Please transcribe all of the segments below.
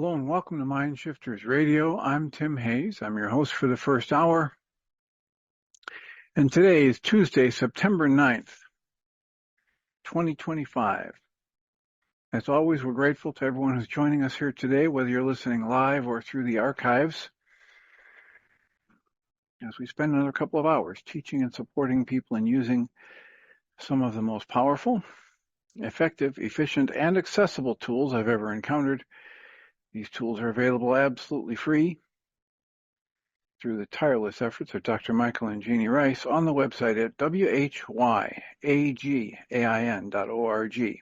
Hello and welcome to Mind Shifters Radio. I'm Tim Hayes. I'm your host for the first hour. And today is Tuesday, September 9th, 2025. As always, we're grateful to everyone who's joining us here today, whether you're listening live or through the archives, as we spend another couple of hours teaching and supporting people in using some of the most powerful, effective, efficient, and accessible tools I've ever encountered. These tools are available absolutely free through the tireless efforts of Dr. Michael and Jeanie Ryce on the website at whyagain.org. If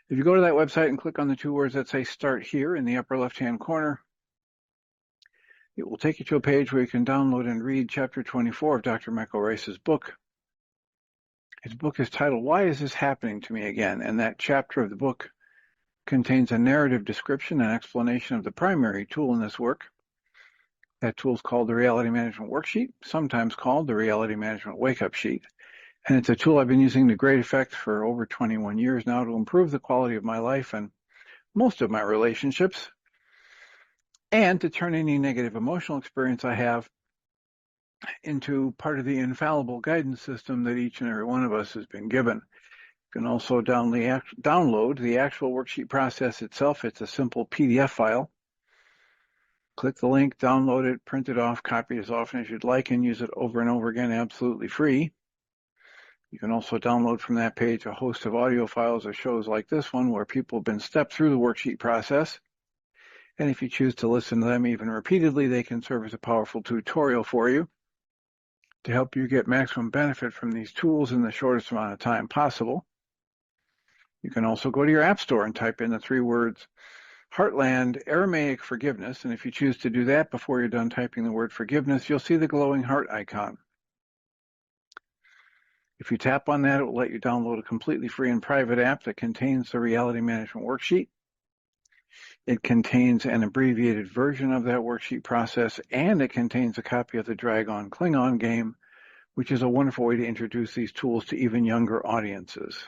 you go to that website and click on the two words that say Start Here in the upper left-hand corner, it will take you to a page where you can download and read Chapter 24 of Dr. Michael Ryce's book. His book is titled, Why Is This Happening to Me Again? And that chapter of the book contains a narrative description and explanation of the primary tool in this work. That tool is called the Reality Management Worksheet, sometimes called the Reality Management Wake-Up Sheet. And it's a tool I've been using to great effect for over 21 years now to improve the quality of my life and most of my relationships, and to turn any negative emotional experience I have into part of the infallible guidance system that each and every one of us has been given. You can also download the actual worksheet process itself. It's a simple PDF file. Click the link, download it, print it off, copy it as often as you'd like, and use it over and over again absolutely free. You can also download from that page a host of audio files of shows like this one where people have been stepped through the worksheet process. And if you choose to listen to them even repeatedly, they can serve as a powerful tutorial for you to help you get maximum benefit from these tools in the shortest amount of time possible. You can also go to your app store and type in the three words Heartland Aramaic Forgiveness, and if you choose to do that before you're done typing the word forgiveness, you'll see the glowing heart icon. If you tap on that, it will let you download a completely free and private app that contains the Reality Management Worksheet. It contains an abbreviated version of that worksheet process, and it contains a copy of the Dragon Klingon game, which is a wonderful way to introduce these tools to even younger audiences.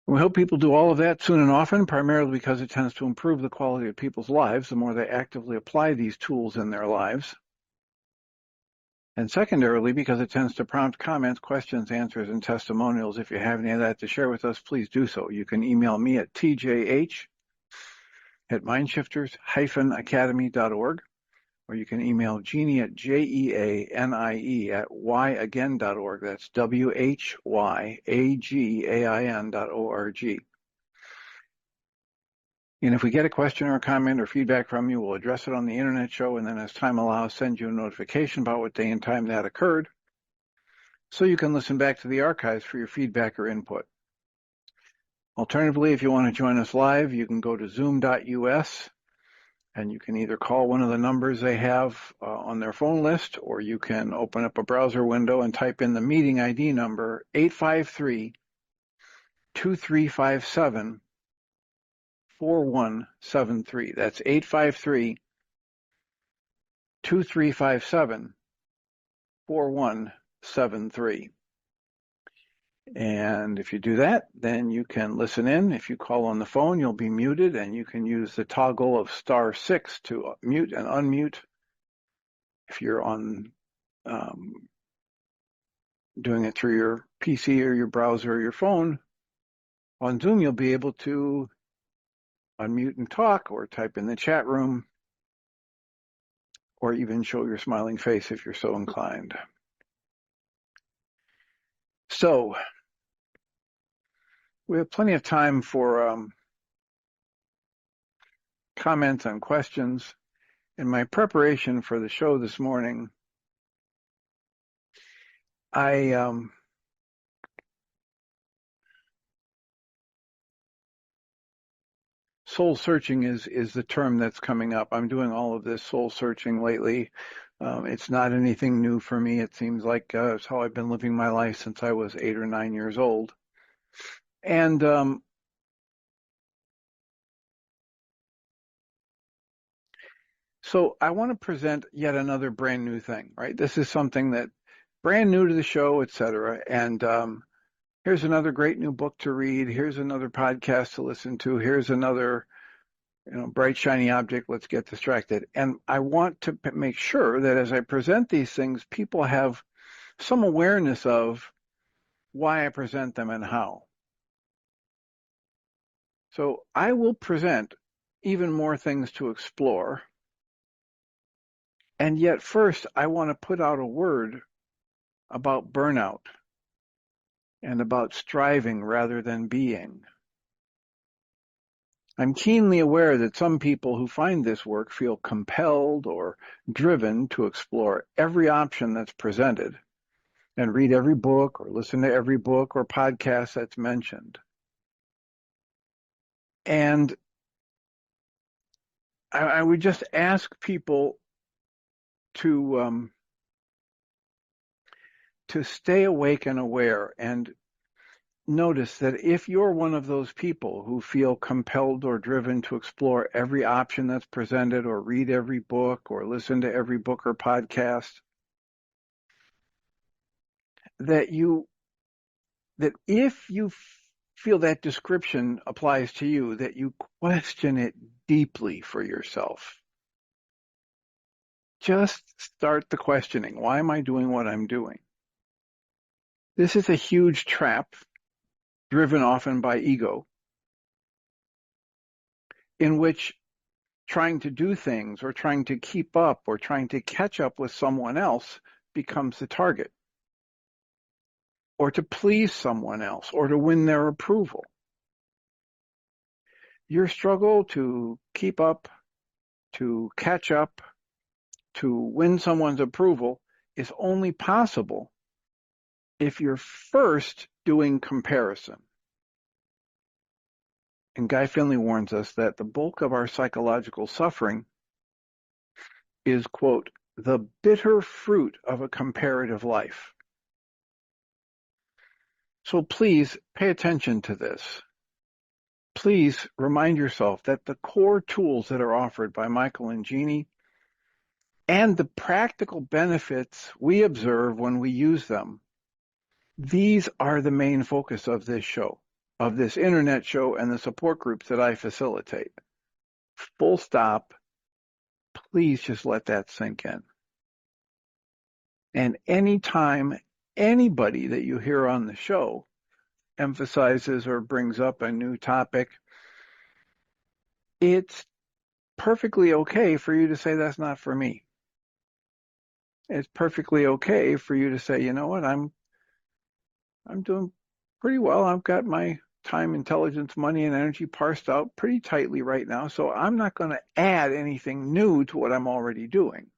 We hope people do all of that soon and often, primarily because it tends to improve the quality of people's lives the more they actively apply these tools in their lives. And secondarily, because it tends to prompt comments, questions, answers, and testimonials. If you have any of that to share with us, please do so. You can email me at tjh@mindshifters-academy.org, or you can email Jeanie at jeanie@whyagain.org. That's whyagain.org. And if we get a question or a comment or feedback from you, we'll address it on the internet show, and then as time allows, send you a notification about what day and time that occurred, so you can listen back to the archives for your feedback or input. Alternatively, if you want to join us live, you can go to zoom.us, and you can either call one of the numbers they have on their phone list, or you can open up a browser window and type in the meeting ID number 853-2357-4173. That's 853-2357-4173. And if you do that, then you can listen in. If you call on the phone, you'll be muted, and you can use the toggle of *6 to mute and unmute. If you're on doing it through your PC or your browser or your phone, on Zoom, you'll be able to unmute and talk, or type in the chat room, or even show your smiling face if you're so inclined. So we have plenty of time for comments and questions. In my preparation for the show this morning, soul searching is the term that's coming up. I'm doing all of this soul searching lately. It's not anything new for me. It seems like it's how I've been living my life since I was 8 or 9 years old. And so I want to present yet another brand new thing, right? This is something that brand new to the show, etc. And here's another great new book to read. Here's another podcast to listen to. Here's another, bright, shiny object. Let's get distracted. And I want to make sure that as I present these things, people have some awareness of why I present them and how. So I will present even more things to explore. And yet first, I want to put out a word about burnout and about striving rather than being. I'm keenly aware that some people who find this work feel compelled or driven to explore every option that's presented and read every book or listen to every book or podcast that's mentioned. And I would just ask people to stay awake and aware and notice that if you're one of those people who feel compelled or driven to explore every option that's presented or read every book or listen to every book or podcast, that if you feel that description applies to you, that you question it deeply for yourself. Just start the questioning. Why am I doing what I'm doing? This is a huge trap, driven often by ego, in which trying to do things or trying to keep up or trying to catch up with someone else becomes the target, or to please someone else or to win their approval. Your struggle to keep up, to catch up, to win someone's approval is only possible if you're first doing comparison. And Guy Finley warns us that the bulk of our psychological suffering is, quote, the bitter fruit of a comparative life. So please pay attention to this. Please remind yourself that the core tools that are offered by Michael and Jeanie and the practical benefits we observe when we use them, these are the main focus of this show, of this internet show and the support groups that I facilitate. Full stop. Please just let that sink in. And anytime anybody that you hear on the show emphasizes or brings up a new topic, it's perfectly okay for you to say that's not for me. It's perfectly okay for you to say, you know what, I'm doing pretty well. I've got my time, intelligence, money, and energy parsed out pretty tightly right now, so I'm not going to add anything new to what I'm already doing.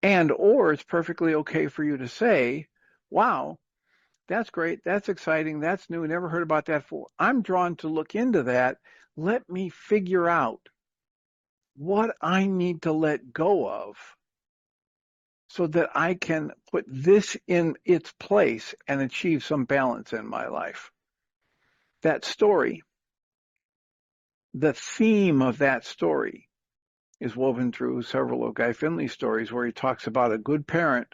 And or it's perfectly okay for you to say, wow, that's great, that's exciting, that's new, never heard about that before. I'm drawn to look into that. Let me figure out what I need to let go of so that I can put this in its place and achieve some balance in my life. That story, the theme of that story, is woven through several of Guy Finley's stories where he talks about a good parent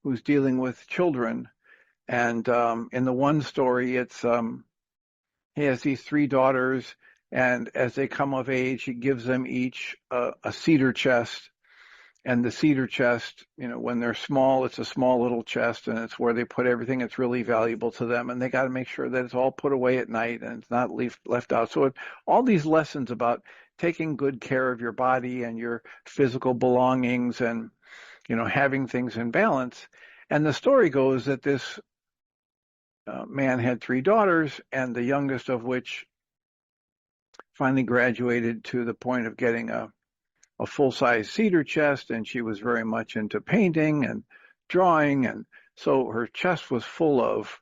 who's dealing with children. And in the one story, it's he has these 3 daughters, and as they come of age, he gives them each a cedar chest. And the cedar chest, when they're small, it's a small little chest, and it's where they put everything that's really valuable to them. And they got to make sure that it's all put away at night and it's not left out. So all these lessons about taking good care of your body and your physical belongings and, having things in balance. And the story goes that this man had 3 daughters, and the youngest of which finally graduated to the point of getting a full-size cedar chest, and she was very much into painting and drawing, and so her chest was full of,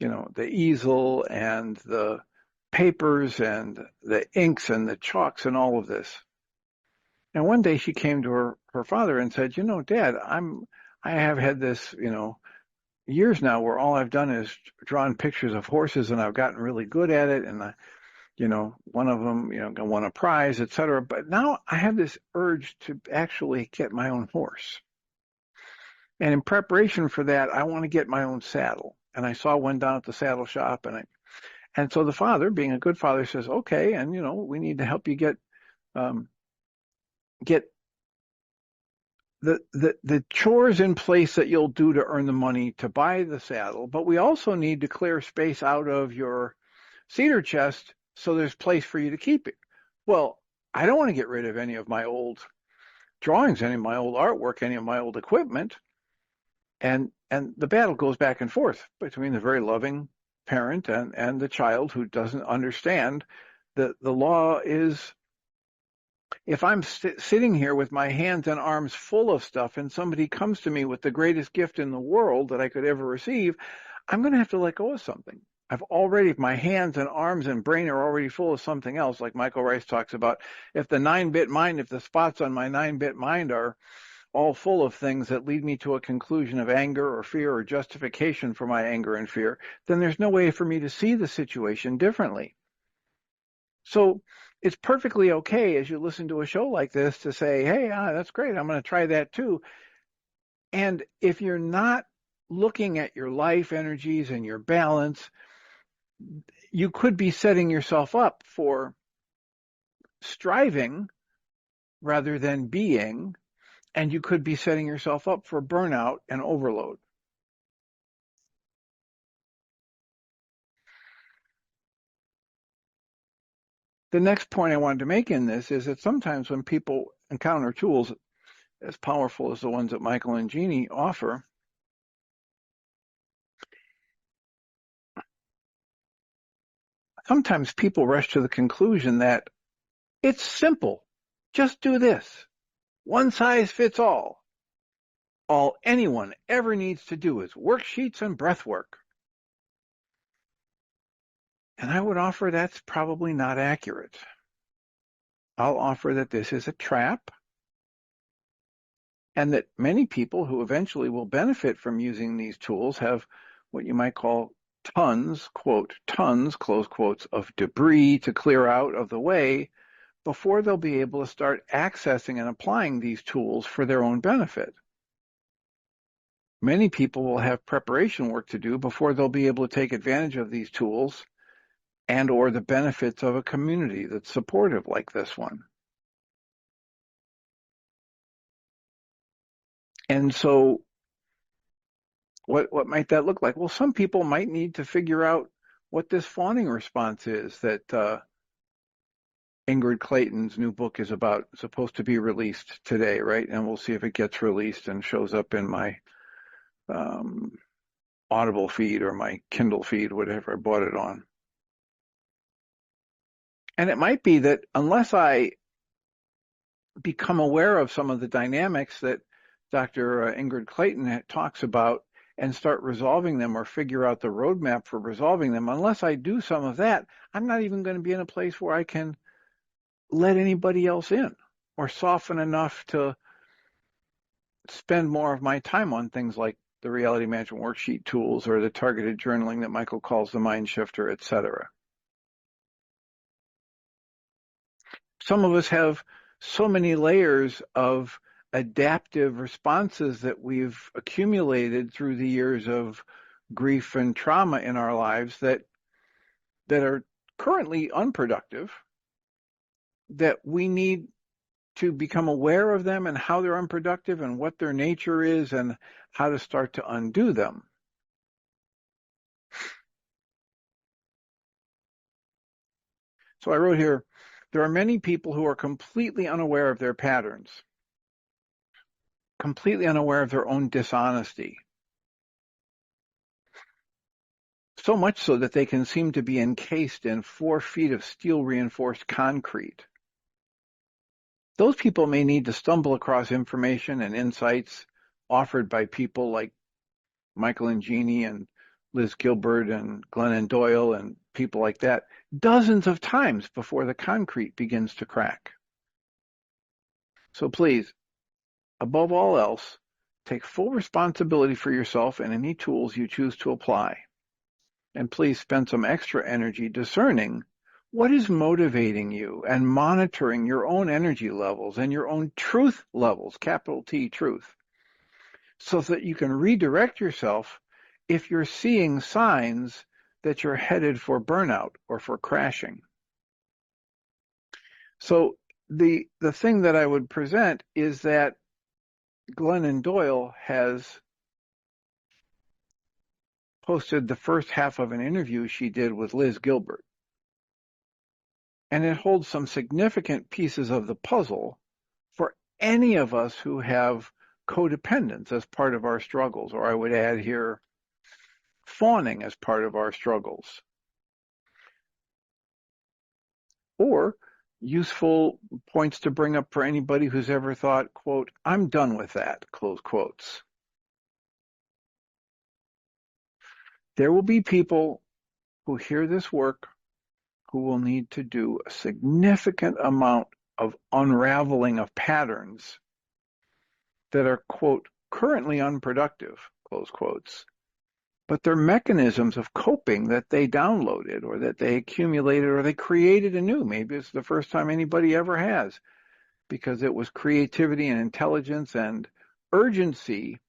the easel and the papers and the inks and the chalks and all of this. And one day she came to her father and said, Dad, I have had this, years now where all I've done is drawn pictures of horses, and I've gotten really good at it, and one of them, won a prize, etc. But now I have this urge to actually get my own horse. And in preparation for that, I want to get my own saddle. and I saw one down at the saddle shop, and so the father, being a good father, says, okay, and we need to help you get the chores in place that you'll do to earn the money to buy the saddle, but we also need to clear space out of your cedar chest so there's place for you to keep it. Well, I don't want to get rid of any of my old drawings, any of my old artwork, any of my old equipment. And the battle goes back and forth between the very loving parent and the child who doesn't understand that the law is, if I'm sitting here with my hands and arms full of stuff and somebody comes to me with the greatest gift in the world that I could ever receive, I'm going to have to let go of something. My hands and arms and brain are already full of something else, like Michael Ryce talks about. If the spots on my 9-bit mind are all full of things that lead me to a conclusion of anger or fear or justification for my anger and fear, then there's no way for me to see the situation differently. So it's perfectly okay as you listen to a show like this to say, hey, that's great, I'm going to try that too. And if you're not looking at your life energies and your balance, you could be setting yourself up for striving rather than being, and you could be setting yourself up for burnout and overload. The next point I wanted to make in this is that sometimes when people encounter tools as powerful as the ones that Michael and Jeanie offer, sometimes people rush to the conclusion that it's simple. Just do this. One size fits all. All anyone ever needs to do is worksheets and breath work. And I would offer that's probably not accurate. I'll offer that this is a trap, and that many people who eventually will benefit from using these tools have what you might call tons, quote, tons, close quotes, of debris to clear out of the way before they'll be able to start accessing and applying these tools for their own benefit. Many people will have preparation work to do before they'll be able to take advantage of these tools and or the benefits of a community that's supportive like this one. And so what might that look like? Well, some people might need to figure out what this fawning response is that Ingrid Clayton's new book is about, supposed to be released today, right? And we'll see if it gets released and shows up in my Audible feed or my Kindle feed, whatever I bought it on. And it might be that unless I become aware of some of the dynamics that Dr. Ingrid Clayton talks about and start resolving them or figure out the roadmap for resolving them, unless I do some of that, I'm not even going to be in a place where I can let anybody else in or soften enough to spend more of my time on things like the Reality Management Worksheet tools or the targeted journaling that Michael calls the mind shifter, etc. Some of us have so many layers of adaptive responses that we've accumulated through the years of grief and trauma in our lives that are currently unproductive, that we need to become aware of them and how they're unproductive and what their nature is and how to start to undo them. So I wrote here, there are many people who are completely unaware of their patterns, completely unaware of their own dishonesty. So much so that they can seem to be encased in 4 feet of steel-reinforced concrete. Those people may need to stumble across information and insights offered by people like Michael and Jeanie and Liz Gilbert and Glennon Doyle and people like that dozens of times before the concrete begins to crack. So please, above all else, take full responsibility for yourself and any tools you choose to apply. And please spend some extra energy discerning what is motivating you and monitoring your own energy levels and your own truth levels, capital T, truth, so that you can redirect yourself if you're seeing signs that you're headed for burnout or for crashing. So the thing that I would present is that Glennon Doyle has posted the first half of an interview she did with Liz Gilbert. And it holds some significant pieces of the puzzle for any of us who have codependence as part of our struggles, or I would add here, fawning as part of our struggles. Or useful points to bring up for anybody who's ever thought, quote, I'm done with that, close quotes. There will be people who hear this work who will need to do a significant amount of unraveling of patterns that are, quote, currently unproductive, close quotes, but they're mechanisms of coping that they downloaded or that they accumulated or they created anew. Maybe it's the first time anybody ever has, because it was creativity and intelligence and urgency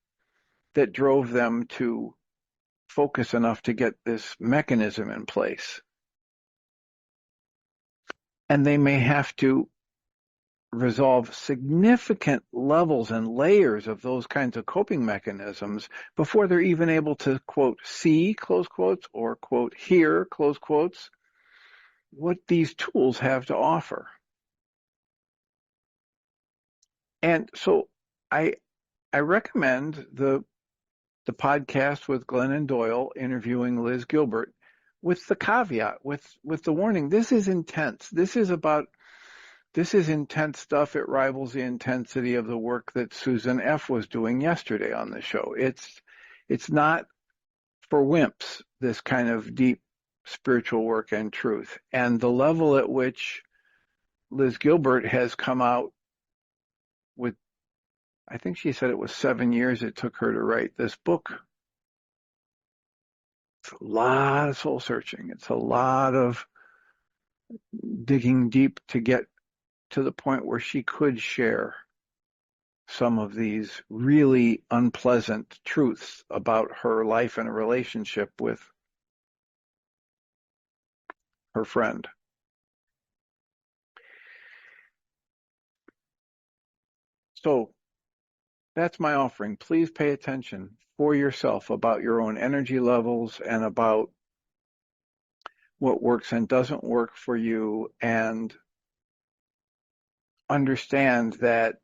that drove them to focus enough to get this mechanism in place. And they may have to resolve significant levels and layers of those kinds of coping mechanisms before they're even able to, quote, see, close quotes, or, quote, hear, close quotes, what these tools have to offer. And so I recommend the podcast with Glennon Doyle interviewing Liz Gilbert with the caveat, with the warning, this is intense. This is intense stuff. It rivals the intensity of the work that Susan F. was doing yesterday on the show. It's not for wimps, this kind of deep spiritual work and truth. And the level at which Liz Gilbert has come out with, I think she said it was 7 years it took her to write this book. It's a lot of soul searching. It's a lot of digging deep to get to the point where she could share some of these really unpleasant truths about her life and relationship with her friend. So that's my offering. Please pay attention for yourself about your own energy levels and about what works and doesn't work for you, and understand that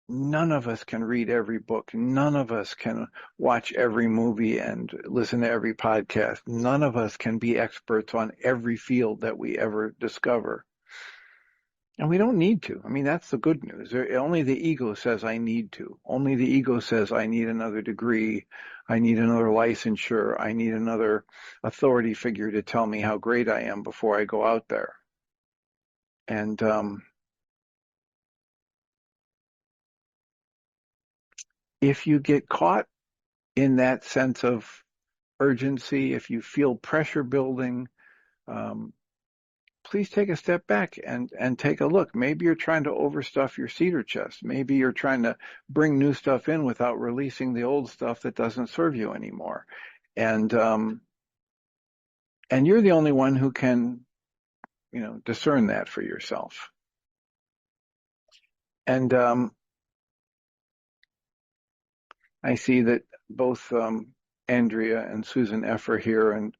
none of us can read every book. None of us can watch every movie and listen to every podcast. None of us can be experts on every field that we ever discover. And we don't need to. I mean, that's the good news. Only the ego says I need to. Only the ego says I need another degree. I need another licensure. I need another authority figure to tell me how great I am before I go out there. And if you get caught in that sense of urgency, if you feel pressure building, please take a step back and take a look. Maybe you're trying to overstuff your cedar chest. Maybe you're trying to bring new stuff in without releasing the old stuff that doesn't serve you anymore. And you're the only one who can, discern that for yourself. And I see that both Andrea and Susan F. are here, and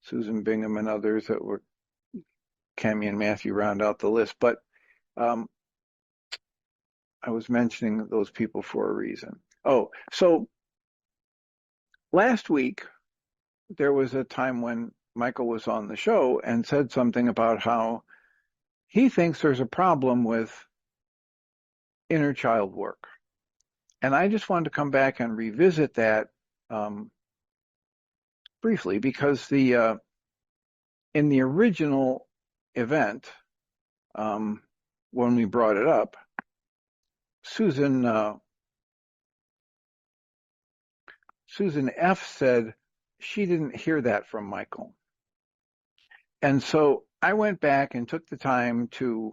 Susan Bingham and others that were Cammie and Matthew round out the list. But I was mentioning those people for a reason. Oh, so last week there was a time when Michael was on the show and said something about how he thinks there's a problem with inner child work. And I just wanted to come back and revisit that briefly, because in the original event, when we brought it up, Susan F. said she didn't hear that from Michael. And so I went back and took the time to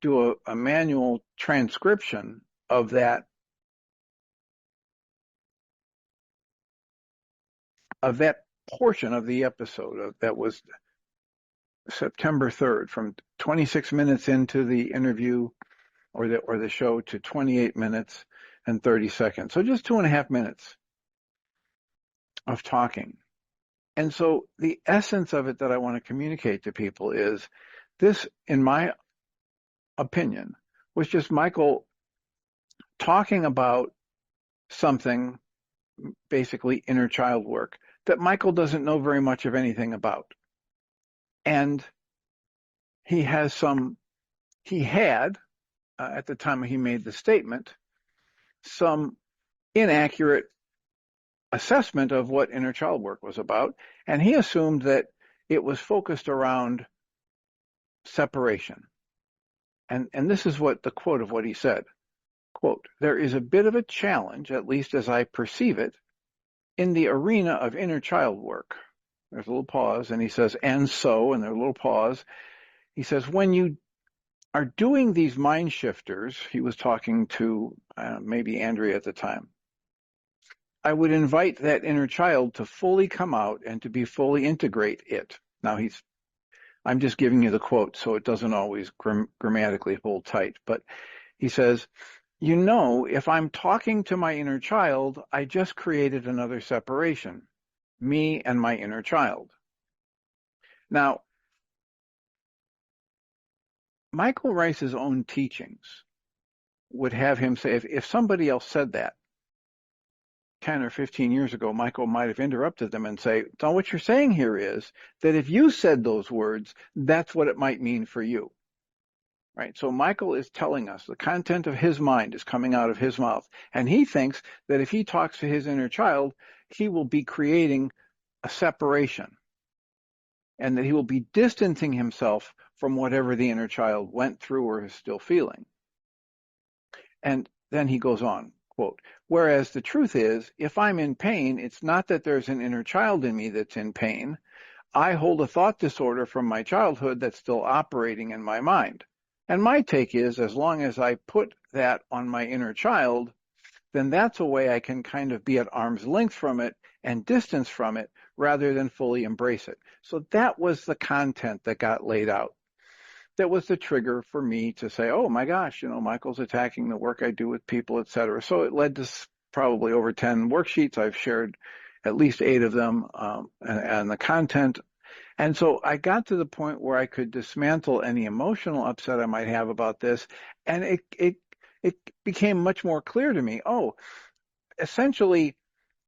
do a manual transcription of that of that portion of the episode that was September 3rd, from 26 minutes into the interview or the show to 28 minutes and 30 seconds. So just 2.5 minutes of talking. And so the essence of it that I want to communicate to people is this, in my opinion, was just Michael talking about something, basically inner child work, that Michael doesn't know very much of anything about. And he had, at the time he made the statement, some inaccurate assessment of what inner child work was about. And he assumed that it was focused around separation. And this is what the quote of what he said. Quote, "There is a bit of a challenge, at least as I perceive it, in the arena of inner child work." There's a little pause, and he says, "and so," and there's a little pause. He says, "when you are doing these mind shifters," he was talking to maybe Andrea at the time, "I would invite that inner child to fully come out and to be fully integrate it." Now I'm just giving you the quote, so it doesn't always grammatically hold tight, but he says, "You know, if I'm talking to my inner child, I just created another separation, me and my inner child." Now, Michael Ryce's own teachings would have him say, if somebody else said that 10 or 15 years ago, Michael might have interrupted them and say, "So what you're saying here is that if you said those words, that's what it might mean for you." Right? So Michael is telling us the content of his mind is coming out of his mouth. And he thinks that if he talks to his inner child, he will be creating a separation and that he will be distancing himself from whatever the inner child went through or is still feeling. And then he goes on, quote, "Whereas the truth is, if I'm in pain, it's not that there's an inner child in me that's in pain. I hold a thought disorder from my childhood that's still operating in my mind. And my take is, as long as I put that on my inner child, then that's a way I can kind of be at arm's length from it and distance from it rather than fully embrace it." So that was the content that got laid out. That was the trigger for me to say, oh my gosh, Michael's attacking the work I do with people, et cetera. So it led to probably over 10 worksheets. I've shared at least 8 of them and the content. And so I got to the point where I could dismantle any emotional upset I might have about this. And it became much more clear to me, essentially,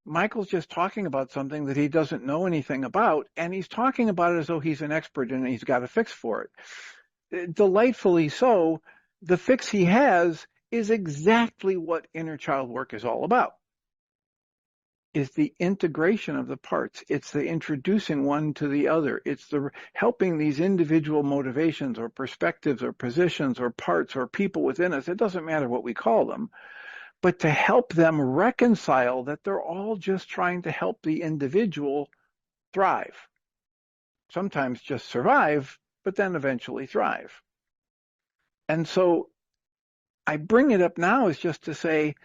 Michael's just talking about something that he doesn't know anything about, and he's talking about it as though he's an expert and he's got a fix for it. Delightfully so, the fix he has is exactly what inner child work is all about. Is the integration of the parts. It's the introducing one to the other. It's the helping these individual motivations or perspectives or positions or parts or people within us. It doesn't matter what we call them, but to help them reconcile that they're all just trying to help the individual thrive. Sometimes just survive, but then eventually thrive. And so I bring it up now is just to say,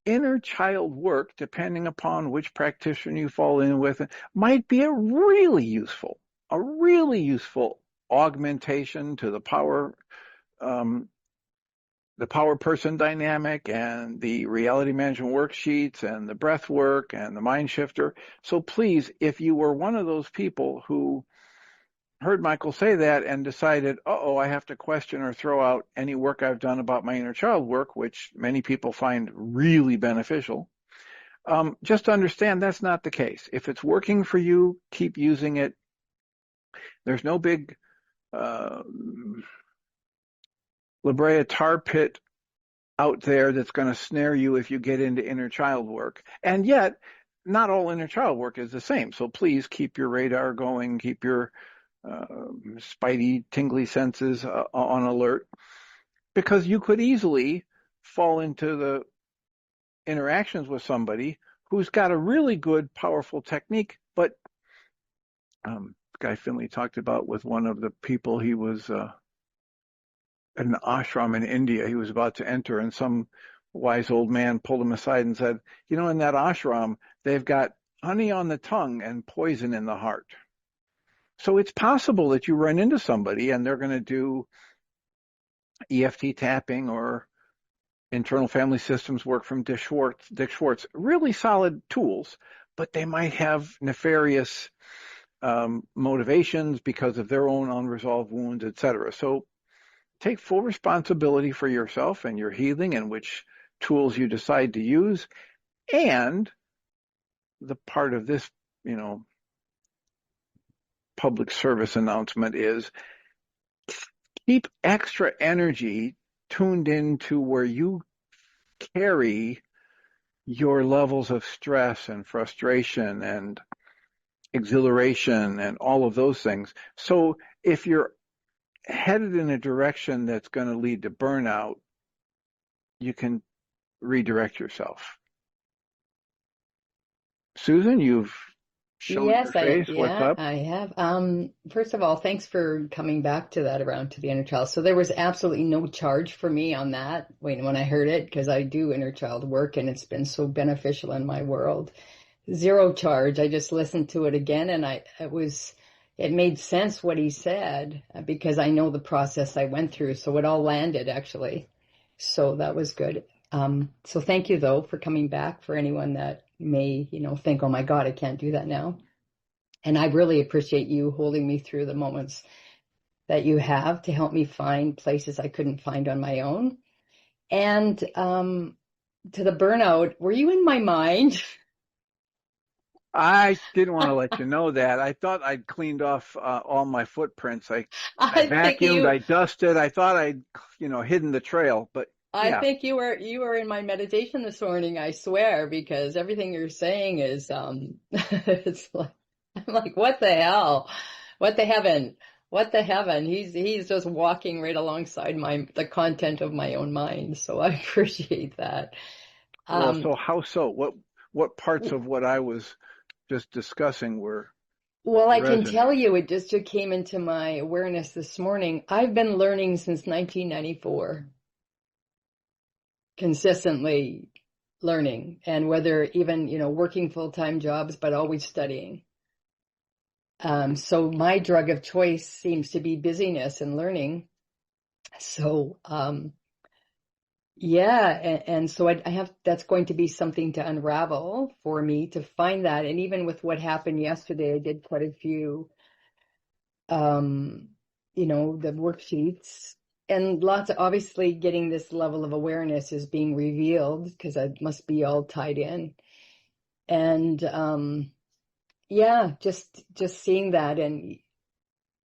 inner child work, depending upon which practitioner you fall in with, might be a really useful augmentation to the power person dynamic and the reality management worksheets and the breath work and the mind shifter. So please, if you were one of those people who heard Michael say that and decided, I have to question or throw out any work I've done about my inner child work, which many people find really beneficial, just understand that's not the case. If it's working for you, keep using it. There's no big La Brea tar pit out there that's going to snare you if you get into inner child work. And yet, not all inner child work is the same. So please keep your radar going, keep your spidey, tingly senses on alert, because you could easily fall into the interactions with somebody who's got a really good, powerful technique, but Guy Finley talked about with one of the people he was at an ashram in India he was about to enter, and some wise old man pulled him aside and said, in that ashram, they've got honey on the tongue and poison in the heart. So it's possible that you run into somebody and they're going to do EFT tapping or internal family systems work from Dick Schwartz, really solid tools, but they might have nefarious motivations because of their own unresolved wounds, etc. So take full responsibility for yourself and your healing and which tools you decide to use. And the part of this, public service announcement is keep extra energy tuned into where you carry your levels of stress and frustration and exhilaration and all of those things. So if you're headed in a direction that's going to lead to burnout, you can redirect yourself. Susan, you've shown your Yes, face. What's up? I have. First of all, thanks for coming back to that around to the inner child. So there was absolutely no charge for me on that when I heard it, because I do inner child work and it's been so beneficial in my world. Zero charge. I just listened to it again and it made sense what he said because I know the process I went through. So it all landed actually. So that was good. So thank you though for coming back for anyone that may, think, oh my God, I can't do that now. And I really appreciate you holding me through the moments that you have to help me find places I couldn't find on my own. And to the burnout, were you in my mind? I didn't want to let you know that. I thought I'd cleaned off all my footprints. I I think vacuumed, I dusted. I thought I'd, hidden the trail. But I yeah, think you were in my meditation this morning, I swear, because everything you're saying is it's like I'm like, what the hell? What the heaven? What the heaven? He's just walking right alongside the content of my own mind. So I appreciate that. well, Um, so how so? What parts of what I was just discussing were well, I can tell resonating? you, it just came into my awareness this morning. I've been learning since 1994, consistently learning, and whether even, working full-time jobs, but always studying. So my drug of choice seems to be busyness and learning. So, yeah, and so I have, that's going to be something to unravel for me to find that. And even with what happened yesterday, I did quite a few, um, the worksheets and lots of, obviously getting this level of awareness is being revealed because I must be all tied in. And, yeah, just seeing that, and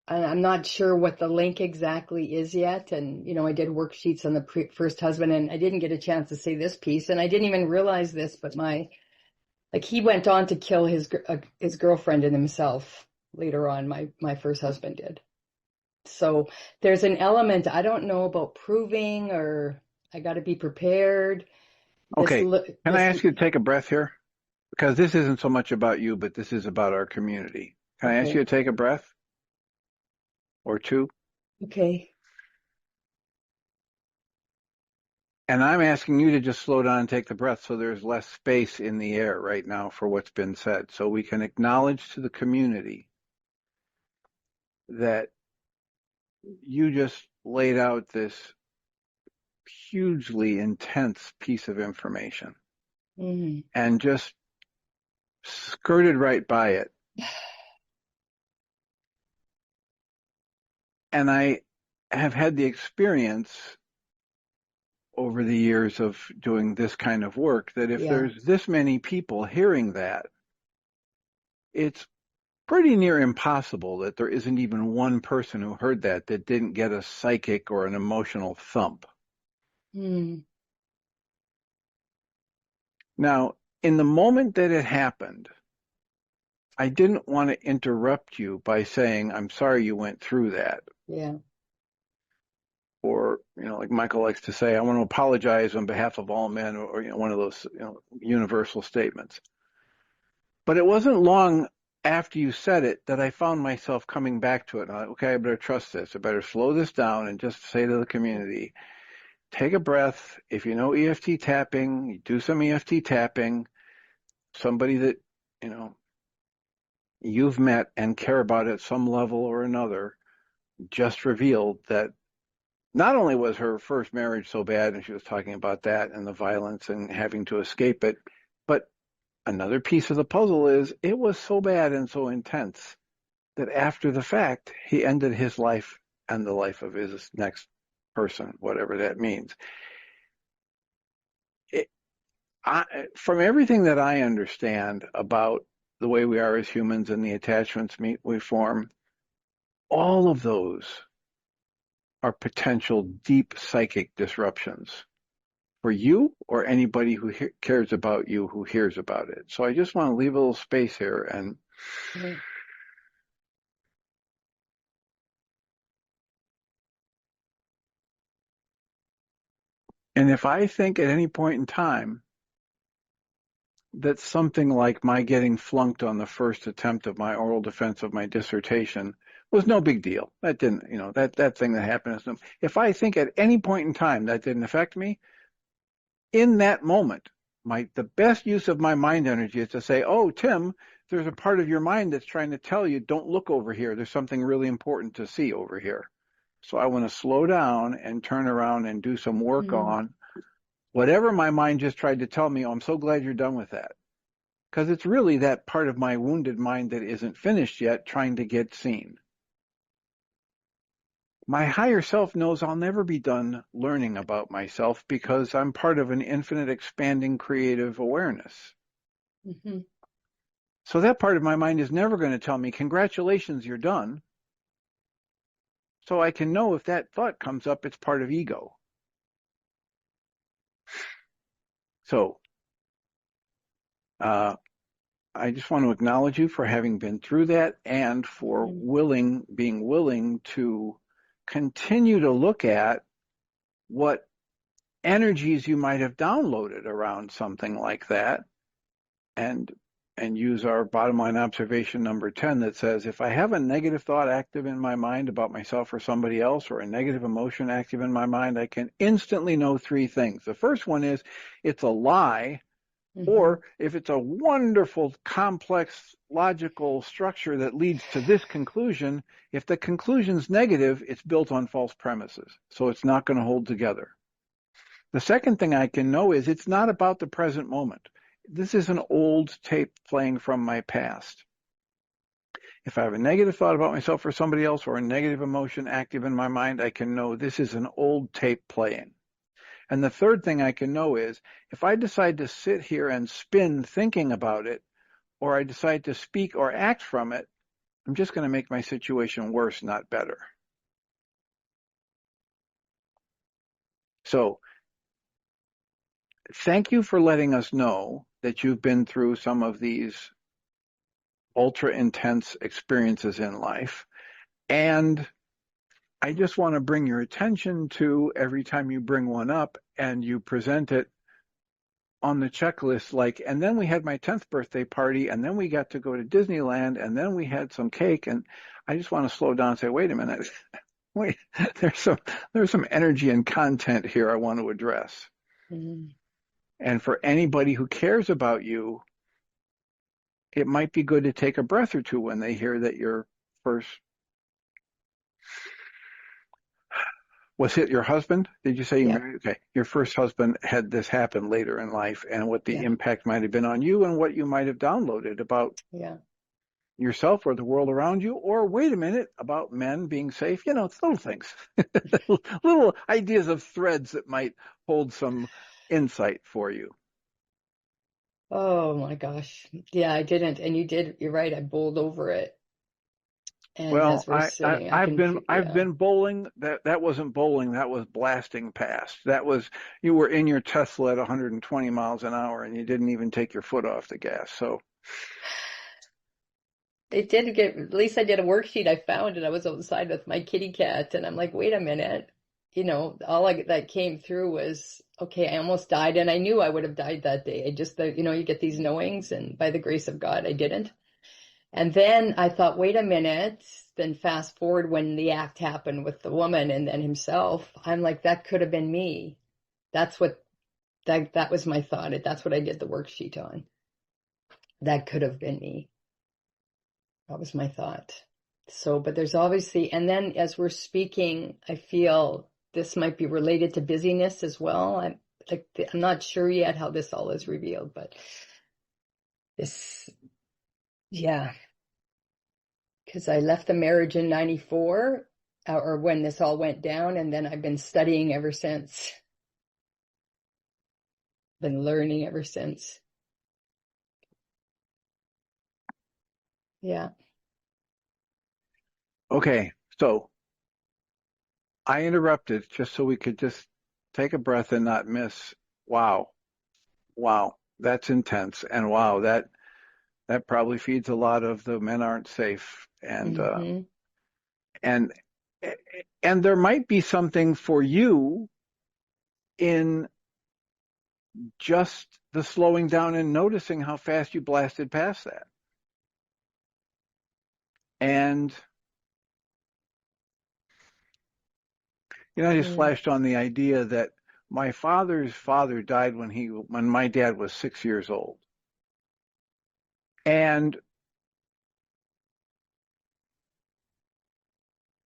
I'm not sure what the link exactly is yet. And, I did worksheets on the first husband, and I didn't get a chance to say this piece, and I didn't even realize this, but he went on to kill his girlfriend and himself later on. My first husband did. So there's an element, I don't know about proving, or I got to be prepared. This, Okay, can I this, ask you to take a breath here? Because this isn't so much about you, but this is about our community. Can I ask you okay, to take a breath or two? okay, And I'm asking you to just slow down and take the breath so there's less space in the air right now for what's been said. So we can acknowledge to the community that you just laid out this hugely intense piece of information mm, and just skirted right by it. And I have had the experience over the years of doing this kind of work that if yeah, there's this many people hearing that, it's pretty near impossible that there isn't even one person who heard that didn't get a psychic or an emotional thump. mm, Now, in the moment that it happened, I didn't want to interrupt you by saying, I'm sorry you went through that. yeah, Or, like Michael likes to say, I want to apologize on behalf of all men, or, one of those, universal statements. But it wasn't long after you said it that I found myself coming back to it. I'm like, okay, I better trust this. I better slow this down and just say to the community, take a breath. If you know EFT tapping, you do some EFT tapping. Somebody that you know, you've met and care about at some level or another just revealed that not only was her first marriage so bad, and she was talking about that and the violence and having to escape it, but another piece of the puzzle is it was so bad and so intense that after the fact, he ended his life and the life of his next person, whatever that means. It, from everything that I understand about the way we are as humans and the attachments we form, all of those are potential deep psychic disruptions for you or anybody who cares about you who hears about it. So I just want to leave a little space here and Right. if I think at any point in time that something like my getting flunked on the first attempt of my oral defense of my dissertation was no big deal. That didn't, that thing that happened. If I think at any point in time that didn't affect me, in that moment, the best use of my mind energy is to say, "Oh, Tim, there's a part of your mind that's trying to tell you, don't look over here. There's something really important to see over here." So I want to slow down and turn around and do some work Mm. on whatever my mind just tried to tell me. Oh, I'm so glad you're done with that. Because it's really that part of my wounded mind that isn't finished yet trying to get seen. My higher self knows I'll never be done learning about myself because I'm part of an infinite expanding creative awareness. Mm-hmm. So that part of my mind is never going to tell me, congratulations, you're done. So I can know if that thought comes up, it's part of ego. So I just want to acknowledge you for having been through that and for being willing to continue to look at what energies you might have downloaded around something like that and use our bottom line observation number 10 that says if I have a negative thought active in my mind about myself or somebody else or a negative emotion active in my mind, I can instantly know three things. The first one is it's a lie, or if it's a wonderful complex logical structure that leads to this conclusion, if the conclusion's negative, it's built on false premises, so it's not going to hold together. The second thing I can know is it's not about the present moment. This is an old tape playing from my past. If I have a negative thought about myself or somebody else or a negative emotion active in my mind, I can know this is an old tape playing. And the third thing I can know is if I decide to sit here and spin thinking about it, or I decide to speak or act from it, I'm just going to make my situation worse, not better. So thank you for letting us know that you've been through some of these ultra intense experiences in life. And I just want to bring your attention to every time you bring one up and you present it on the checklist, like, and then we had my 10th birthday party, and then we got to go to Disneyland, and then we had some cake. And I just want to slow down and say, wait a minute, wait, there's some energy and content here I want to address. Mm-hmm. And for anybody who cares about you, it might be good to take a breath or two when they hear that your first, was it your husband? Did you say you Yeah. married? Okay. Your first husband had this happen later in life and what the Yeah. impact might have been on you and what you might have downloaded about Yeah. yourself or the world around you, or wait a minute, about men being safe. It's little things, little ideas of threads that might hold some insight for you. Oh my gosh. Yeah, I didn't. And you did. You're right. I bowled over it. And Well, as we're sitting, I I've can been feel, I've yeah. been bowling. That wasn't bowling. That was blasting past. That was you were in your Tesla at 120 miles an hour and you didn't even take your foot off the gas. So It did get, at least I did a worksheet I found and I was outside with my kitty cat and I'm like, wait a minute. That came through was, okay, I almost died and I knew I would have died that day. I just, you get these knowings and by the grace of God, I didn't. And then I thought, wait a minute. Then fast forward when the act happened with the woman and then himself, I'm like, that could have been me. That's what, that was my thought. That's what I did the worksheet on. that could have been me. That was my thought. So, but there's obviously, and then as we're speaking, I feel this might be related to busyness as well. I'm not sure yet how this all is revealed, but this, yeah, because I left the marriage in 94, or when this all went down, and then I've been studying ever since, been learning ever since. Yeah. Okay, so I interrupted just so we could just take a breath and not miss. Wow, wow, that's intense, and wow, that probably feeds a lot of the men aren't safe, Mm-hmm. and and there might be something for you in just the slowing down and noticing how fast you blasted past that. And I just Mm. flashed on the idea that my father's father died when my dad was 6 years old. And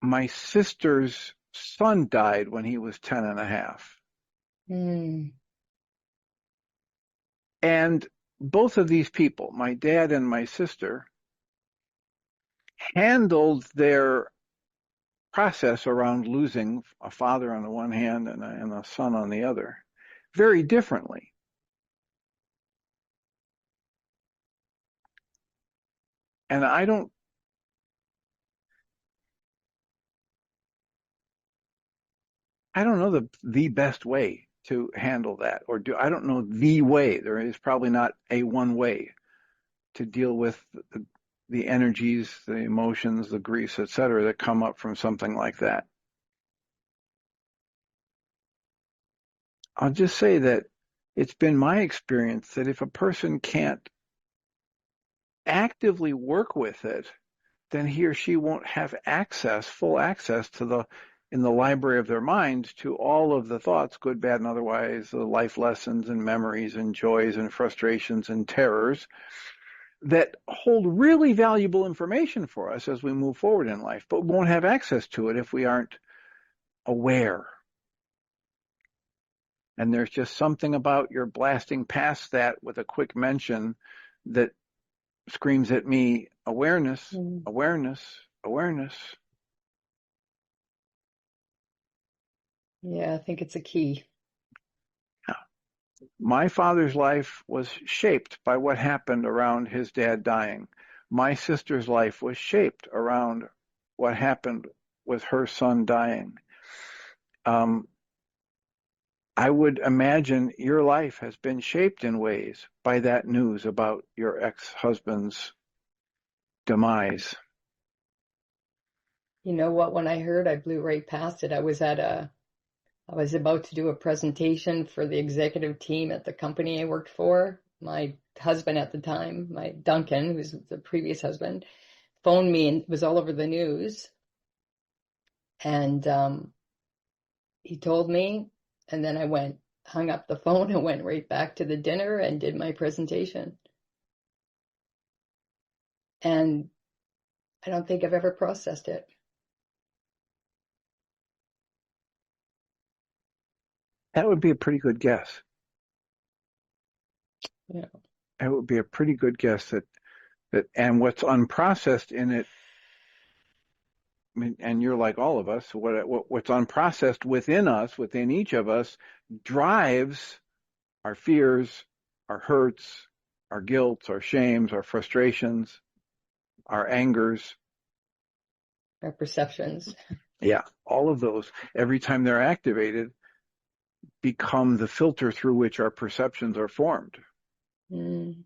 my sister's son died when he was 10 and a half. Mm. And both of these people, my dad and my sister, handled their process around losing a father on the one hand and a son on the other very differently. And I don't know the best way to handle that, I don't know the way. There is probably not a one way to deal with the energies, the emotions, the griefs, etc., that come up from something like that. I'll just say that it's been my experience that if a person can't actively work with it, then he or she won't have full access to in the library of their mind to all of the thoughts, good, bad, and otherwise, the life lessons and memories and joys and frustrations and terrors that hold really valuable information for us as we move forward in life, but won't have access to it if we aren't aware. And there's just something about your blasting past that with a quick mention that screams at me, awareness, Mm. awareness, awareness. Yeah, I think it's a key. My father's life was shaped by what happened around his dad dying. My sister's life was shaped around what happened with her son dying. Um, I would imagine your life has been shaped in ways by that news about your ex-husband's demise. You know what? When I heard, I blew right past it. I was about to do a presentation for the executive team at the company I worked for. My husband at the time, my Duncan, who's the previous husband, phoned me and it was all over the news. And he told me, and then hung up the phone and went right back to the dinner and did my presentation. And I don't think I've ever processed it. That would be a pretty good guess. Yeah. That would be a pretty good guess and what's unprocessed in it, I mean, and you're like all of us, what's unprocessed within us, within each of us, drives our fears, our hurts, our guilt, our shames, our frustrations, our angers. Our perceptions. Yeah, all of those, every time they're activated, become the filter through which our perceptions are formed. Mm.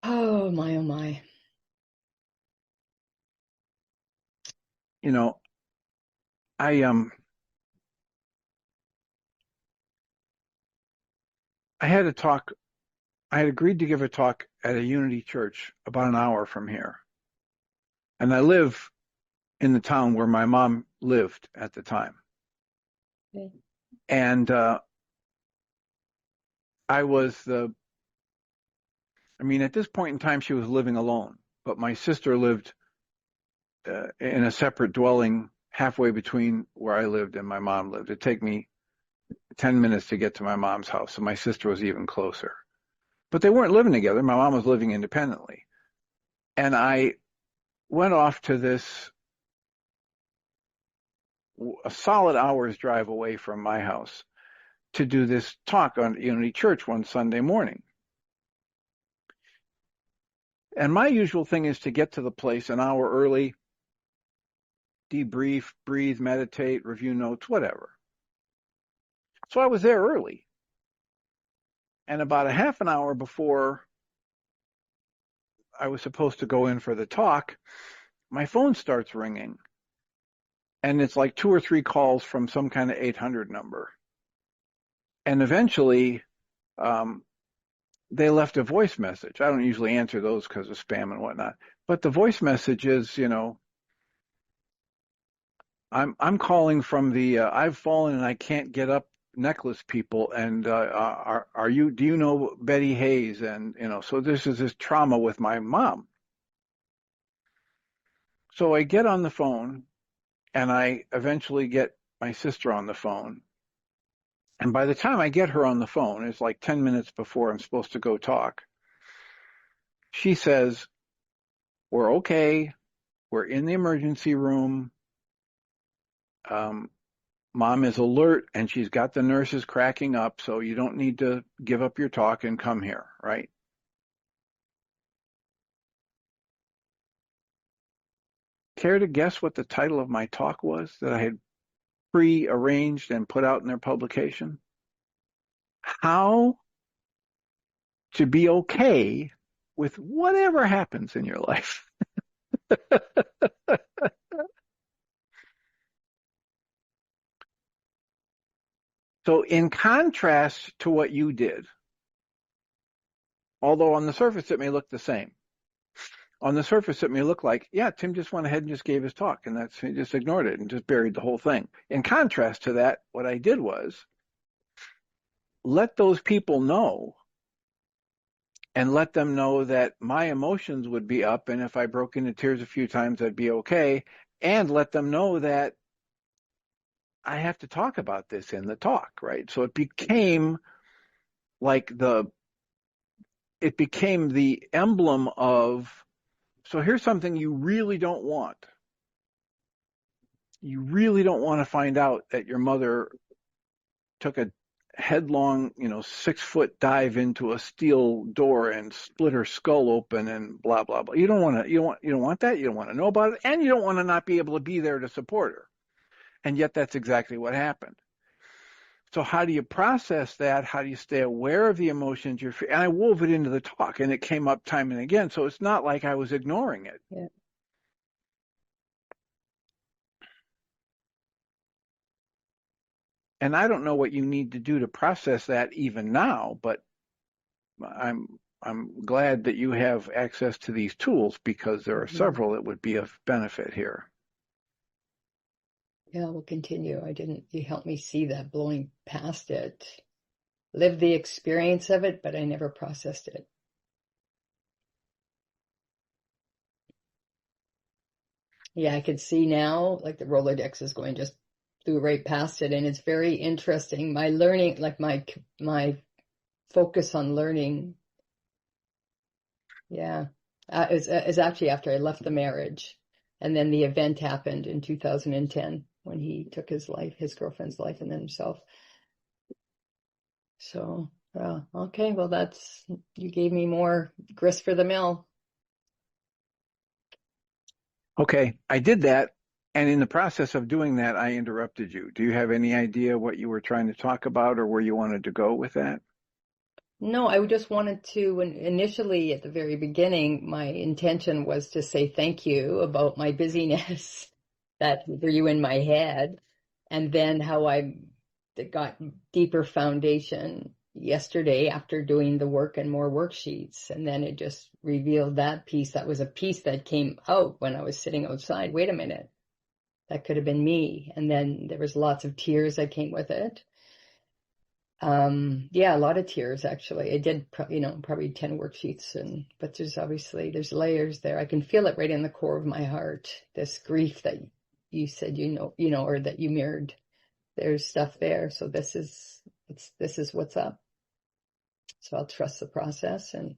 Oh my, oh my. You know, I I had a talk. I had agreed to give a talk at a Unity church about an hour from here, and I live in the town where my mom lived at the time. Okay. And I was the I mean, at this point in time, she was living alone, but my sister lived in a separate dwelling halfway between where I lived and my mom lived. It'd take me 10 minutes to get to my mom's house, so my sister was even closer. But they weren't living together. My mom was living independently. And I went off to this, a solid hour's drive away from my house, to do this talk on Unity Church one Sunday morning. And my usual thing is to get to the place an hour early, debrief, breathe, meditate, review notes, whatever. So I was there early. And about a half an hour before I was supposed to go in for the talk, my phone starts ringing. And it's like 2 or 3 calls from some kind of 800 number. And eventually, they left a voice message. I don't usually answer those because of spam and whatnot. But the voice message is, I'm calling from the I've fallen and I can't get up necklace people, and do you know Betty Hayes? And so this is this trauma with my mom. So I get on the phone, and I eventually get my sister on the phone. And by the time I get her on the phone, it's like 10 minutes before I'm supposed to go talk. She says, "We're okay. We're in the emergency room. Mom is alert and she's got the nurses cracking up, so you don't need to give up your talk and come here," right? Care to guess what the title of my talk was that I had pre-arranged and put out in their publication? How to be okay with whatever happens in your life. So in contrast to what you did, although on the surface it may look the same, on the surface it may look like, yeah, Tim just went ahead and just gave his talk, and he just ignored it and just buried the whole thing. In contrast to that, what I did was let those people know, and let them know that my emotions would be up, and if I broke into tears a few times, I'd be okay, and let them know that I have to talk about this in the talk, right? So it became like it became the emblem of, so here's something you really don't want. You really don't want to find out that your mother took a headlong, 6-foot dive into a steel door and split her skull open and blah, blah, blah. You don't want that. You don't want to know about it. And you don't want to not be able to be there to support her. And yet that's exactly what happened. So how do you process that? How do you stay aware of the emotions you're feeling? And I wove it into the talk, and it came up time and again. So it's not like I was ignoring it. Yeah. And I don't know what you need to do to process that even now, but I'm glad that you have access to these tools, because there are several that would be of benefit here. Yeah, we'll continue. You helped me see that, blowing past it, live the experience of it, but I never processed it. Yeah, I can see now, like the Rolodex is going just flew right past it, and it's very interesting. My learning, like my focus on learning, yeah, is actually after I left the marriage, and then the event happened in 2010 when he took his life, his girlfriend's life, and then himself. So, okay, well, you gave me more grist for the mill. Okay, I did that. And in the process of doing that, I interrupted you. Do you have any idea what you were trying to talk about or where you wanted to go with that? No, I just wanted to, initially at the very beginning, my intention was to say thank you about my busyness that grew in my head, and then how I got deeper foundation yesterday after doing the work and more worksheets. And then it just revealed that piece. That was a piece that came out when I was sitting outside. Wait a minute, that could have been me. And then there was lots of tears that came with it. Yeah, a lot of tears actually. I did, probably 10 worksheets, but there's layers there. I can feel it right in the core of my heart. This grief that you said, or that you mirrored. There's stuff there. So this is what's up. So I'll trust the process, and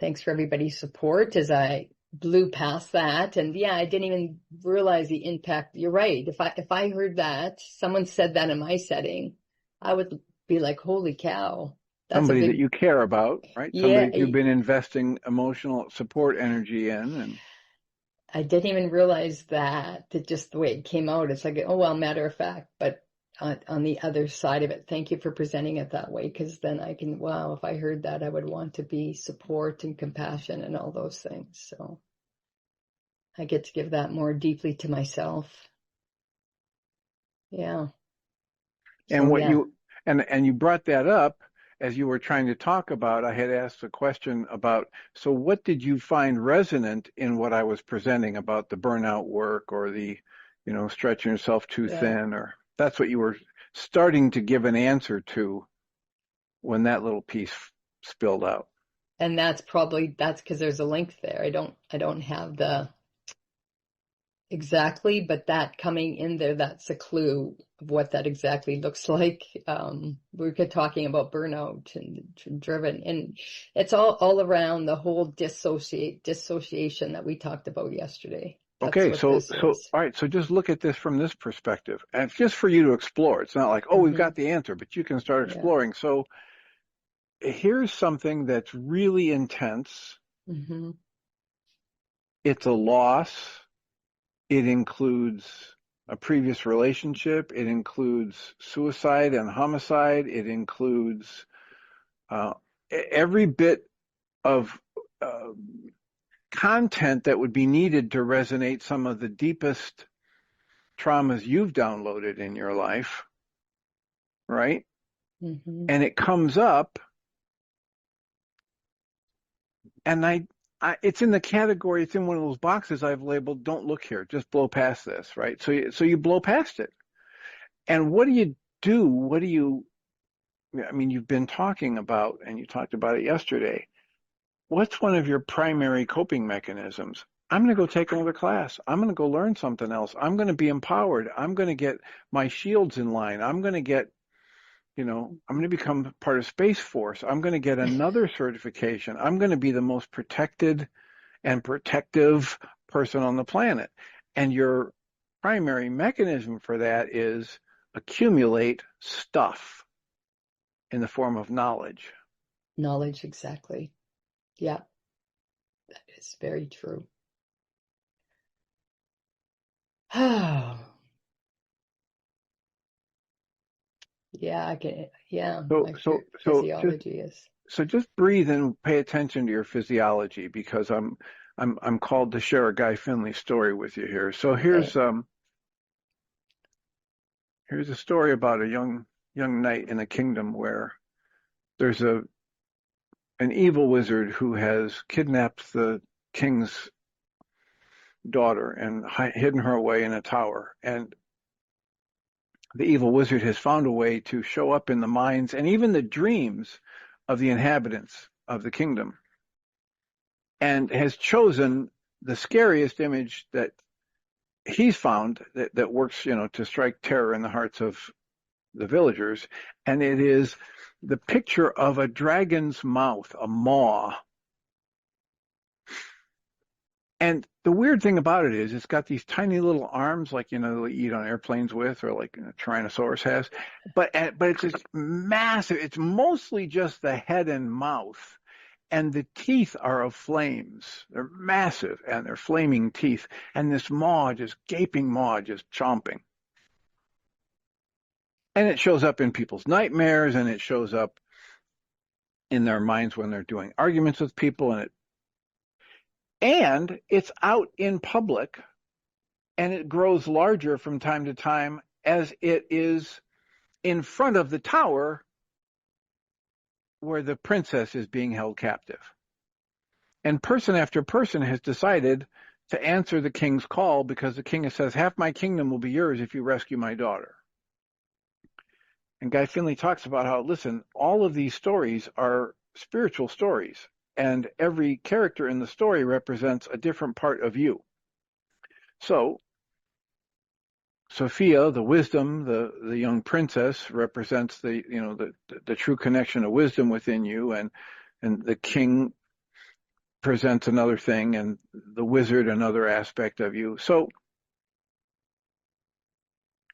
thanks for everybody's support as I blew past that. And yeah, I didn't even realize the impact. You're right. If I heard that, someone said that in my setting, I would be like, holy cow, that's a Somebody that big, you care about, right? yeah. Somebody that you've been investing emotional support energy in. And I didn't even realize that just the way it came out. It's like, oh, well, matter of fact, but on the other side of it, thank you for presenting it that way. Because then I can, wow, if I heard that, I would want to be support and compassion and all those things. So I get to give that more deeply to myself. Yeah. and So what yeah. you and you brought that up as you were trying to talk about, I had asked a question about, so what did you find resonant in what I was presenting about the burnout work or the, stretching yourself too Yeah. thin, or that's what you were starting to give an answer to when that little piece spilled out. And that's because there's a link there. I don't have the exactly, but that coming in there, that's a clue of what that exactly looks like. We're talking about burnout and driven, and it's all around the whole dissociation that we talked about yesterday. That's Okay, what so this so is. all right, so just look at this from this perspective, and it's just for you to explore. It's not like, oh, we've Hmm. got the answer, but you can start Yeah. exploring. So here's something that's really intense. Hmm. It's a loss. It includes a previous relationship. It includes suicide and homicide. It includes uh, every bit of uh, content that would be needed to resonate some of the deepest traumas you've downloaded in your life, right? Hmm. And it comes up, and it's in the category, it's in one of those boxes I've labeled, don't look here, just blow past this, right? So you blow past it. And what do you do? I mean, you've been talking about, and you talked about it yesterday. What's one of your primary coping mechanisms? I'm going to go take another class. I'm going to go learn something else. I'm going to be empowered. I'm going to get my shields in line. I'm going to get, I'm going to become part of Space Force. I'm going to get another certification. I'm going to be the most protected and protective person on the planet. And your primary mechanism for that is accumulate stuff in the form of knowledge. Knowledge, exactly. Yeah, that is very true. Oh, yeah, I can. Yeah, So, my so, so just physiology is. so just breathe and pay attention to your physiology because I'm called to share a Guy Finley story with you here. So Okay. here's a story about a young knight in a kingdom where there's an evil wizard who has kidnapped the king's daughter and hidden her away in a tower. And the evil wizard has found a way to show up in the minds and even the dreams of the inhabitants of the kingdom, and has chosen the scariest image that he's found that works, to strike terror in the hearts of the villagers. And it is the picture of a dragon's mouth, a maw. And the weird thing about it is it's got these tiny little arms, like, they eat on airplanes with, or like a Tyrannosaurus has. But it's just massive. It's mostly just the head and mouth. And the teeth are of flames. They're massive, and they're flaming teeth. And this maw, just gaping maw, just chomping. And it shows up in people's nightmares, and it shows up in their minds when they're doing arguments with people. And it's out in public, and it grows larger from time to time as it is in front of the tower where the princess is being held captive. And person after person has decided to answer the king's call because the king says, half my kingdom will be yours if you rescue my daughter. And Guy Finley talks about how, listen, all of these stories are spiritual stories, and every character in the story represents a different part of you. So Sophia, the wisdom, the young princess, represents the true connection of wisdom within you, and the king presents another thing, and the wizard another aspect of you. So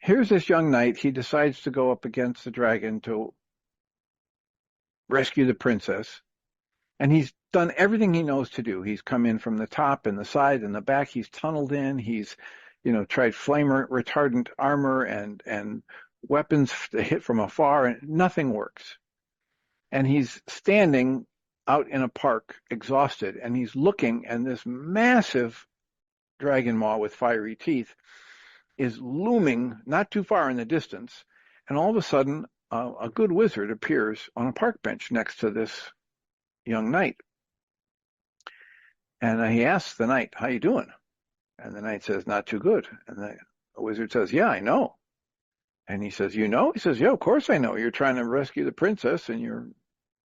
here's this young knight. He decides to go up against the dragon to rescue the princess, and he's done everything he knows to do. He's come in from the top and the side and the back. He's tunneled in. He's tried flame retardant armor and weapons to hit from afar, and nothing works. And he's standing out in a park, exhausted, and he's looking, and this massive dragon maw with fiery teeth is looming not too far in the distance. And all of a sudden, a good wizard appears on a park bench next to this young knight. And he asks the knight, "How you doing?" And the knight says, "Not too good." And the wizard says, "Yeah, I know." And he says, "You know?" He says, "Yeah, of course I know. You're trying to rescue the princess, and you're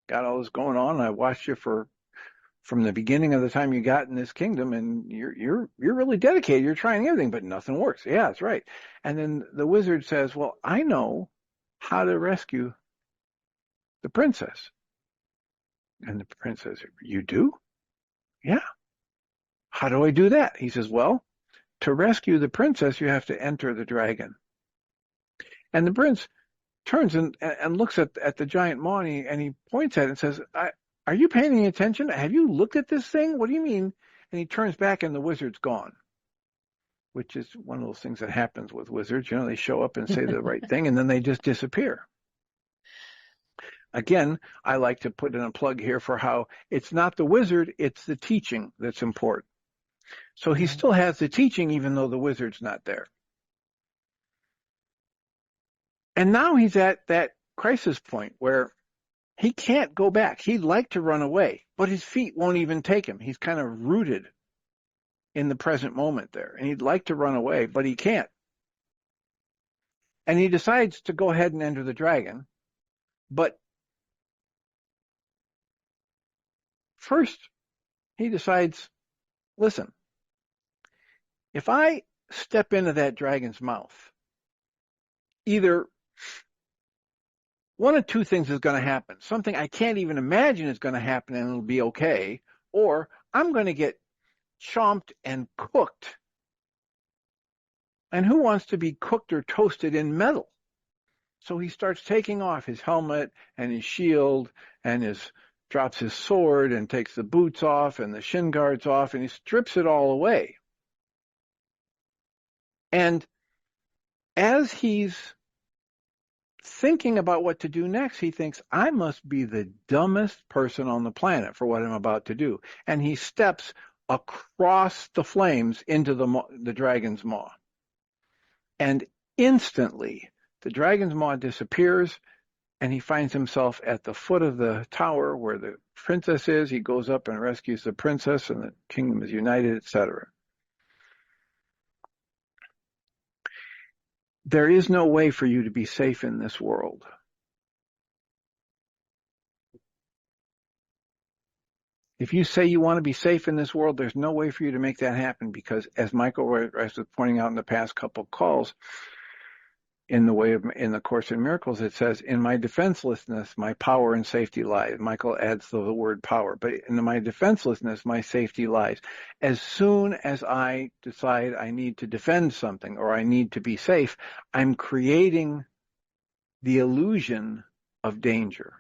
got all this going on. I watched you from the beginning of the time you got in this kingdom, and you're really dedicated. You're trying everything, but nothing works." "Yeah, that's right." And then the wizard says, "Well, I know how to rescue the princess." And the prince says, "You do?" "Yeah." "How do I do that?" He says, "Well, to rescue the princess, you have to enter the dragon." And the prince turns and looks at the giant maw, and he points at it and says, "Are you paying any attention? Have you looked at this thing? What do you mean?" And he turns back, and the wizard's gone, which is one of those things that happens with wizards. They show up and say the right thing, and then they just disappear. Again, I like to put in a plug here for how it's not the wizard, it's the teaching that's important. So he still has the teaching, even though the wizard's not there. And now he's at that crisis point where he can't go back. He'd like to run away, but his feet won't even take him. He's kind of rooted in the present moment there, and he'd like to run away, but he can't. And he decides to go ahead and enter the dragon. But first, he decides, listen, if I step into that dragon's mouth, either one of two things is going to happen. Something I can't even imagine is going to happen, and it'll be okay, or I'm going to get chomped and cooked. And who wants to be cooked or toasted in metal? So he starts taking off his helmet and his shield, and drops his sword and takes the boots off and the shin guards off, and he strips it all away. And as he's thinking about what to do next, he thinks, I must be the dumbest person on the planet for what I'm about to do. And he steps across the flames into the dragon's maw. And instantly, the dragon's maw disappears, and he finds himself at the foot of the tower where the princess is. He goes up and rescues the princess, and the kingdom is united, etc. There is no way for you to be safe in this world. If you say you want to be safe in this world, there's no way for you to make that happen, because as Michael Ryce was pointing out in the past couple of calls, in the Course in Miracles, it says, in my defenselessness, my power and safety lies. Michael adds the word power, but in my defenselessness, my safety lies. As soon as I decide I need to defend something or I need to be safe, I'm creating the illusion of danger.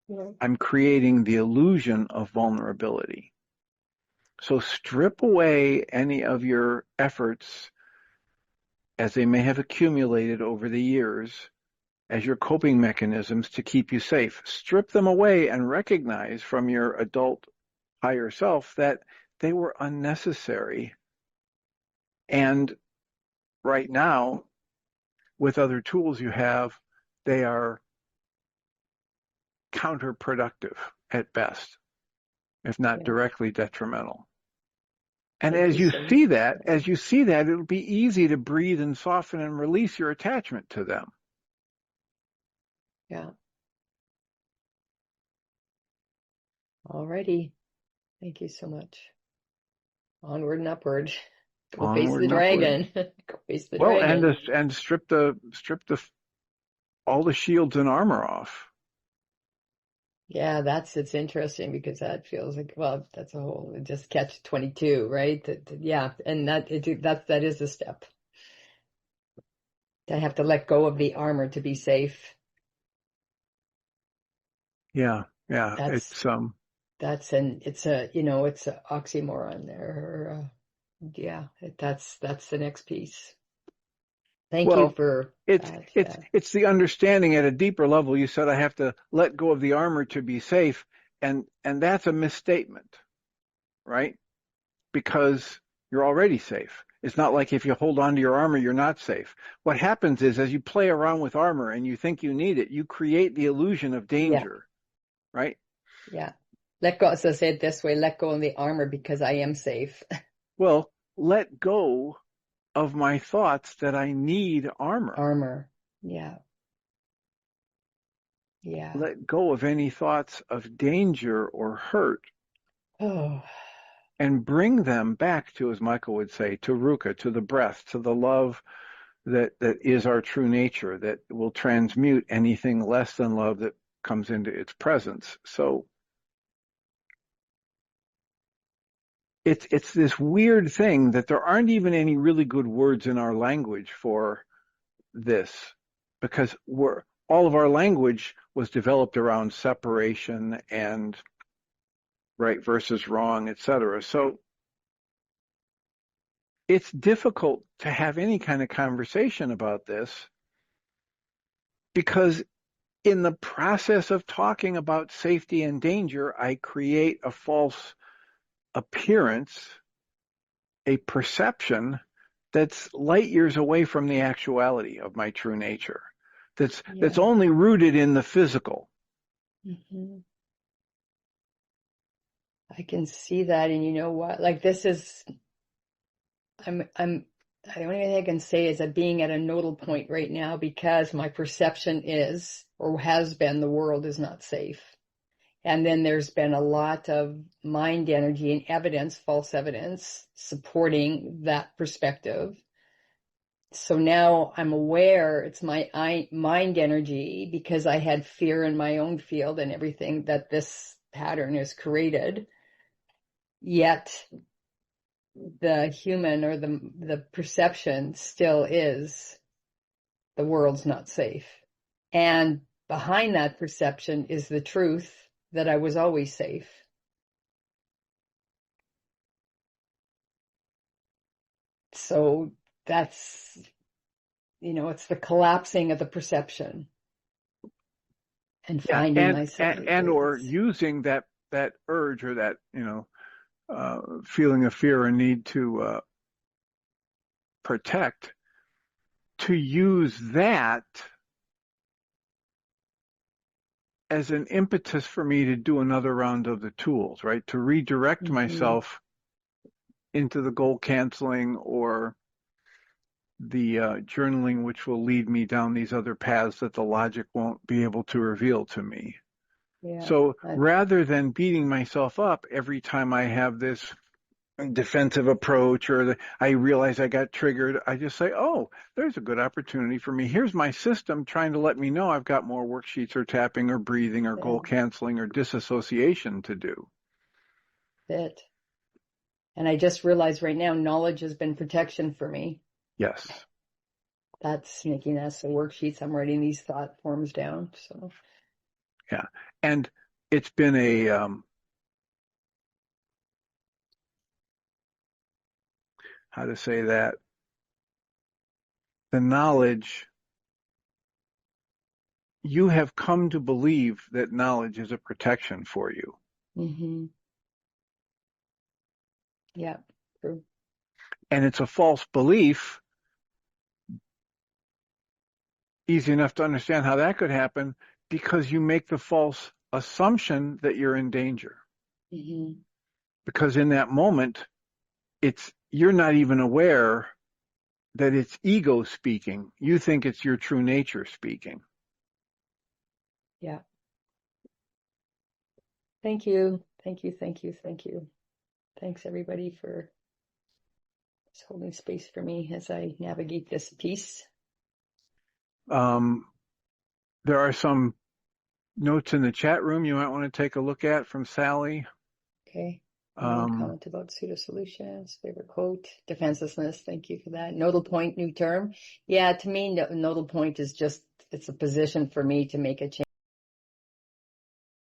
Yeah. I'm creating the illusion of vulnerability. So strip away any of your efforts, as they may have accumulated over the years, as your coping mechanisms to keep you safe. Strip them away and recognize from your adult higher self that they were unnecessary. And right now, with other tools you have, they are counterproductive at best, if not directly detrimental. And as you see that, it'll be easy to breathe and soften and release your attachment to them. Yeah. Alrighty. Thank you so much. Onward and upward. Go face Onward the and upward. dragon. Go face the Well, dragon. and strip the all the shields and armor off. Yeah, it's interesting because that feels like, well, that's a whole just catch 22, right? Yeah, and that is a step. I have to let go of the armor to be safe. Yeah, yeah. That's It's it's a oxymoron there. Yeah, that's the next piece. Thank you well, for it's that. it's Yeah. it's the understanding at a deeper level. You said I have to let go of the armor to be safe, and that's a misstatement, right? Because you're already safe. It's not like if you hold on to your armor, you're not safe. What happens is as you play around with armor and you think you need it, you create the illusion of Yeah. danger, right? Yeah. Let go. So say it this way, let go of the armor because I am safe. Well, let go of my thoughts that I need armor. Armor. Yeah. Yeah. Let go of any thoughts of danger or hurt Oh, and bring them back to, as Michael would say, to Ruka, to the breath, to the love that is our true nature, that will transmute anything less than love that comes into its presence. So it's this weird thing that there aren't even any really good words in our language for this, because all of our language was developed around separation and right versus wrong, etc. So it's difficult to have any kind of conversation about this because in the process of talking about safety and danger, I create a false appearance, a perception that's light years away from the actuality of my true nature. That's yeah. only rooted in the physical. Hmm. I can see that. And you know what? Like this is, I'm, the only thing I can say is that being at a nodal point right now because my perception is, or has been, the world is not safe. And then there's been a lot of mind energy and evidence, false evidence, supporting that perspective. So now I'm aware it's my mind energy because I had fear in my own field and everything that this pattern is created. Yet the human or the perception still is the world's not safe. And behind that perception is the truth that I was always safe. So that's, it's the collapsing of the perception and Yeah, finding myself. and or using that urge or that feeling of fear or need to protect, to use that as an impetus for me to do another round of the tools, right? To redirect Mm-hmm. myself into the goal canceling or the journaling, which will lead me down these other paths that the logic won't be able to reveal to me. Yeah. So rather than beating myself up every time I have this defensive approach or I realize I got triggered, I just say, oh, there's a good opportunity for me. Here's my system trying to let me know I've got more worksheets or tapping or breathing or goal Yeah. canceling or disassociation to do. It. And I just realized right now, knowledge has been protection for me. Yes. That's making that so worksheets. I'm writing these thought forms down. So Yeah. And it's been how to say that, the knowledge, you have come to believe that knowledge is a protection for you. mm-hmm. Yeah, true. And it's a false belief, easy enough to understand how that could happen because you make the false assumption that you're in danger. Mm-hmm. Because in that moment, you're not even aware that it's ego speaking. You think it's your true nature speaking. Yeah. Thank you. Thank you. Thank you. Thank you. Thanks everybody for just holding space for me as I navigate this piece. There are some notes in the chat room you might want to take a look at from Sally. Okay. Comment about pseudo solutions, favorite quote, defenselessness. Thank you for that. Nodal point, new term. Yeah, to me, nodal point is just, it's a position for me to make a change.